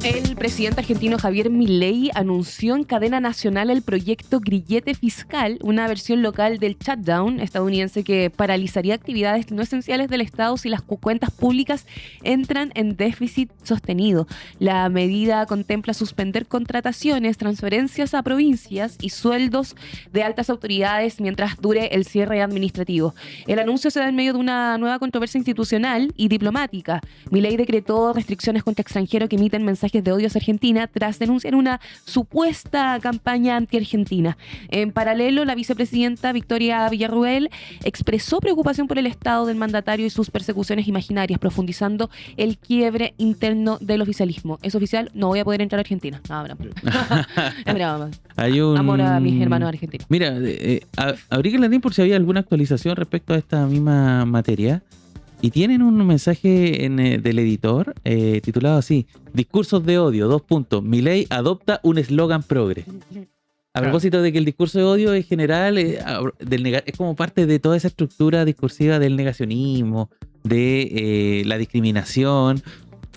El presidente argentino Javier Milei anunció en cadena nacional el proyecto Grillete Fiscal, una versión local del shutdown estadounidense que paralizaría actividades no esenciales del Estado si las cuentas públicas entran en déficit sostenido. La medida contempla suspender contrataciones, transferencias a provincias y sueldos de altas autoridades mientras dure el cierre administrativo. El anuncio se da en medio de una nueva controversia institucional y diplomática. Milei decretó restricciones contra extranjeros que emiten mensajes de odio hacia Argentina tras denunciar una supuesta campaña anti-argentina. En paralelo, la vicepresidenta Victoria Villarruel expresó preocupación por el estado del mandatario y sus persecuciones imaginarias, profundizando el quiebre interno del oficialismo. ¿Es oficial? No voy a poder entrar a Argentina. No, broma. Es broma. Hay un... Amor a mis hermanos argentinos. Mira, abrí el LinkedIn por si había alguna actualización respecto a esta misma materia. Y tienen un mensaje del editor titulado así: discursos de odio, 2 puntos. Milei adopta un eslogan progre. A propósito de que el discurso de odio en general es como parte de toda esa estructura discursiva del negacionismo, de la discriminación.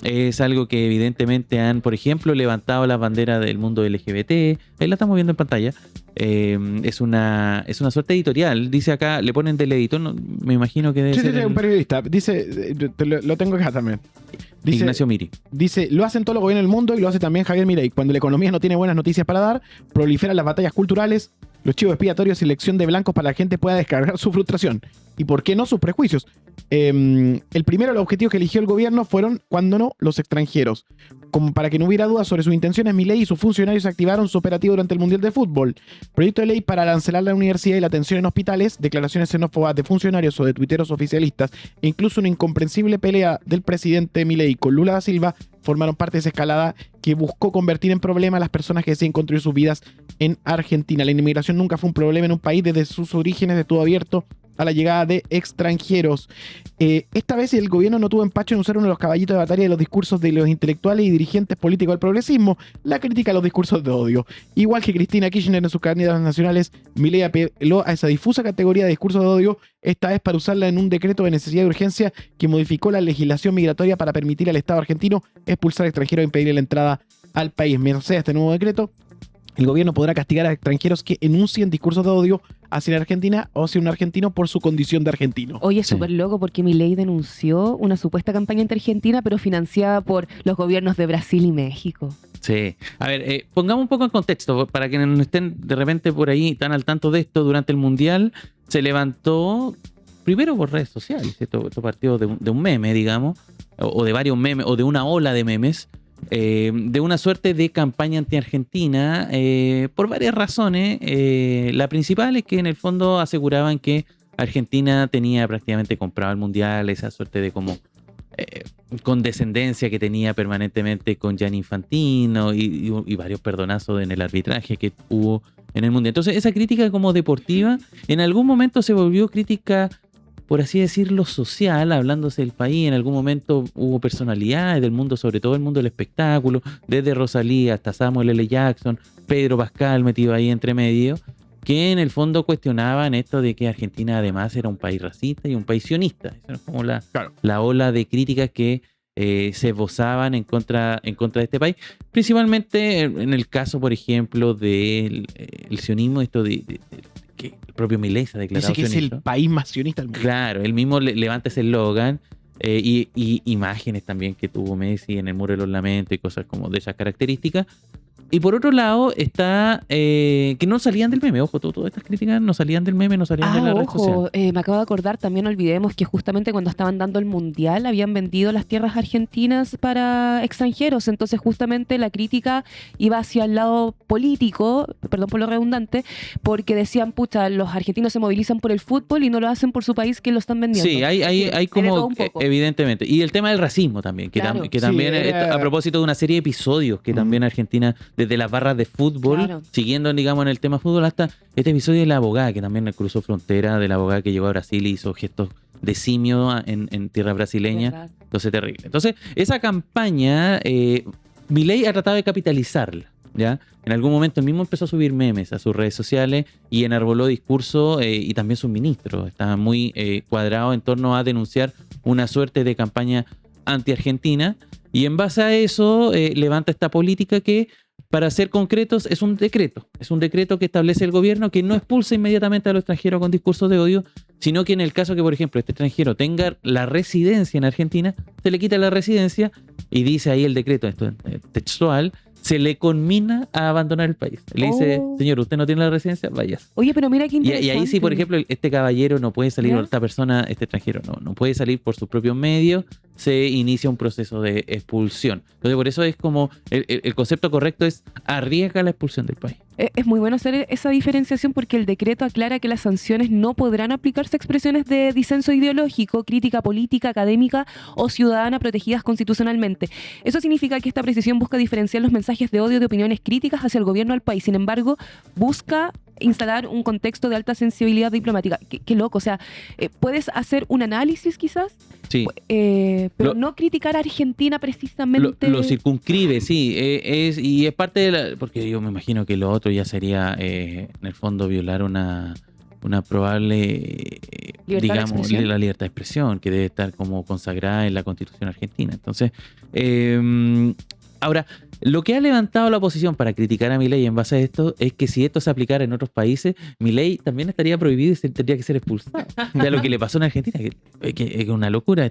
Es algo que evidentemente han, por ejemplo, levantado la bandera del mundo LGBT. Ahí la estamos viendo en pantalla. Es una suerte editorial. Dice acá, le ponen del editor, no, me imagino que debe ser un periodista. Dice, lo tengo acá también. Dice, Ignacio Miri. Dice, lo hacen todos los gobiernos del mundo y lo hace también Javier Milei. Cuando la economía no tiene buenas noticias para dar, proliferan las batallas culturales, los chivos expiatorios y elección de blancos para que la gente pueda descargar su frustración. Y por qué no sus prejuicios. El primero, los objetivos que eligió el gobierno fueron, cuando no, los extranjeros. Como para que no hubiera dudas sobre sus intenciones, Milei y sus funcionarios activaron su operativo durante el Mundial de Fútbol. Proyecto de ley para arancelar la universidad y la atención en hospitales, declaraciones xenófobas de funcionarios o de tuiteros oficialistas, e incluso una incomprensible pelea del presidente Milei con Lula da Silva formaron parte de esa escalada que buscó convertir en problema a las personas que deciden construir sus vidas en Argentina. La inmigración nunca fue un problema en un país. Desde sus orígenes estuvo abierto a la llegada de extranjeros. Esta vez el gobierno no tuvo empacho en usar uno de los caballitos de batalla de los discursos de los intelectuales y dirigentes políticos del progresismo, la crítica a los discursos de odio. Igual que Cristina Kirchner en sus candidatos nacionales, Milei apeló a esa difusa categoría de discursos de odio, esta vez para usarla en un decreto de necesidad de urgencia que modificó la legislación migratoria para permitir al Estado argentino expulsar a extranjeros e impedir la entrada al país. Mientras sea este nuevo decreto, el gobierno podrá castigar a extranjeros que enuncien discursos de odio hacia la Argentina o hacia un argentino por su condición de argentino. Oye, es súper loco porque Milei denunció una supuesta campaña anti-argentina, pero financiada por los gobiernos de Brasil y México. Sí. A ver, pongamos un poco en contexto para que no estén de repente por ahí tan al tanto de esto. Durante el Mundial se levantó, primero por redes sociales, esto partió de un meme, digamos, o de varios memes, o de una ola de memes, de una suerte de campaña anti-argentina por varias razones. La principal es que en el fondo aseguraban que Argentina tenía prácticamente comprado el Mundial, esa suerte de como condescendencia que tenía permanentemente con Gianni Infantino y varios perdonazos en el arbitraje que hubo en el Mundial. Entonces esa crítica como deportiva en algún momento se volvió crítica, por así decirlo, social, hablándose del país. En algún momento hubo personalidades del mundo, sobre todo el mundo del espectáculo, desde Rosalía hasta Samuel L. Jackson, Pedro Pascal metido ahí entre medio, que en el fondo cuestionaban esto de que Argentina además era un país racista y un país sionista. Esa es como la ola de críticas que se esbozaban en contra de este país, principalmente en el caso, por ejemplo, del sionismo, esto de que el propio Milei se ha declarado dice que sionista. es el país más sionista del mundo. Claro, él mismo levanta ese eslogan y imágenes también que tuvo Messi en el Muro de los Lamentos y cosas como de esas características. Y por otro lado está que no salían del meme. Ojo, todas estas críticas no salían del meme, no salían de la red social. Me acabo de acordar, también no olvidemos que justamente cuando estaban dando el Mundial habían vendido las tierras argentinas para extranjeros. Entonces justamente la crítica iba hacia el lado político, perdón por lo redundante, porque decían, pucha, los argentinos se movilizan por el fútbol y no lo hacen por su país que lo están vendiendo. Sí, hay como, evidentemente. Y el tema del racismo también, que, claro, que también, a propósito de una serie de episodios que también Argentina, desde las barras de fútbol, siguiendo, digamos, en el tema fútbol, hasta este episodio de la abogada, que también cruzó frontera, de la abogada que llegó a Brasil y hizo gestos de simio en tierra brasileña. Entonces, terrible. Entonces, esa campaña, Milei ha tratado de capitalizarla, ¿ya? En algún momento él mismo empezó a subir memes a sus redes sociales y enarboló discurso y también sus ministros. Estaba muy cuadrado en torno a denunciar una suerte de campaña anti-argentina. Y en base a eso levanta esta política que, para ser concretos, es un decreto. Es un decreto que establece el gobierno que no expulsa inmediatamente a los extranjeros con discursos de odio, sino que en el caso que, por ejemplo, este extranjero tenga la residencia en Argentina, se le quita la residencia y dice ahí el decreto, esto es textual, se le conmina a abandonar el país. Le dice, señor, usted no tiene la residencia, vayas. Oye, pero mira qué Y interesante. ahí sí, por ejemplo, este caballero no puede salir, ¿Ya? o esta persona, este extranjero, no puede salir por sus propios medios, se inicia un proceso de expulsión. Entonces, por eso es como, el concepto correcto es arriesga la expulsión del país. Es muy bueno hacer esa diferenciación porque el decreto aclara que las sanciones no podrán aplicarse a expresiones de disenso ideológico, crítica política, académica o ciudadana protegidas constitucionalmente. Eso significa que esta precisión busca diferenciar los mensajes de odio de opiniones críticas hacia el gobierno del país. Sin embargo, busca instalar un contexto de alta sensibilidad diplomática. Qué loco, o sea, puedes hacer un análisis quizás, Sí. pero no criticar a Argentina precisamente. Lo circunscribe, sí, y es parte de la... Porque yo me imagino que lo otro ya sería, en el fondo, violar una probable, ¿Libertad de digamos, expresión? la libertad de expresión, que debe estar como consagrada en la Constitución argentina. Entonces, ahora, lo que ha levantado la oposición para criticar a Milei en base a esto es que si esto se aplicara en otros países, Milei también estaría prohibido y tendría que ser expulsado. Ya lo que le pasó en Argentina, que es una locura.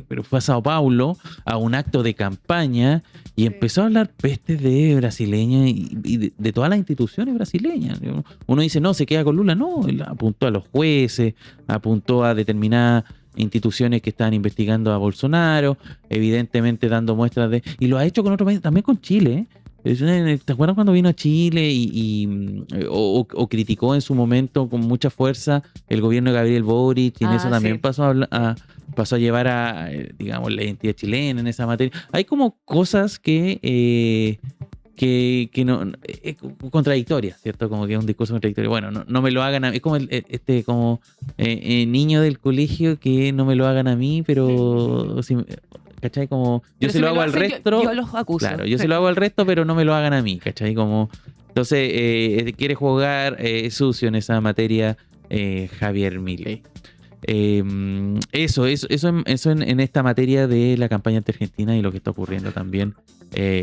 Pero fue a Sao Paulo a un acto de campaña y empezó a hablar pestes de brasileña y de todas las instituciones brasileñas. Uno dice, no, se queda con Lula. No, él apuntó a los jueces, apuntó a determinadas instituciones que estaban investigando a Bolsonaro, evidentemente dando muestras de... Y lo ha hecho con otros países, también con Chile. ¿Te acuerdas cuando vino a Chile o criticó en su momento con mucha fuerza el gobierno de Gabriel Boric? Y en eso también Sí. pasó a llevar a, digamos, la identidad chilena en esa materia. Hay como cosas que no es contradictoria, ¿cierto? Como que es un discurso contradictorio. Bueno, no me lo hagan a mí. Es como como niño del colegio que no me lo hagan a mí, pero ¿cachai? Como yo Pero se si lo me hago al hacen, resto. yo los acuso. Claro, yo se lo hago al resto, pero no me lo hagan a mí, ¿cachai? Como entonces quiere jugar sucio en esa materia Javier Milei. Eso en esta materia de la campaña ante Argentina y lo que está ocurriendo también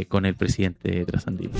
con el presidente trasandino.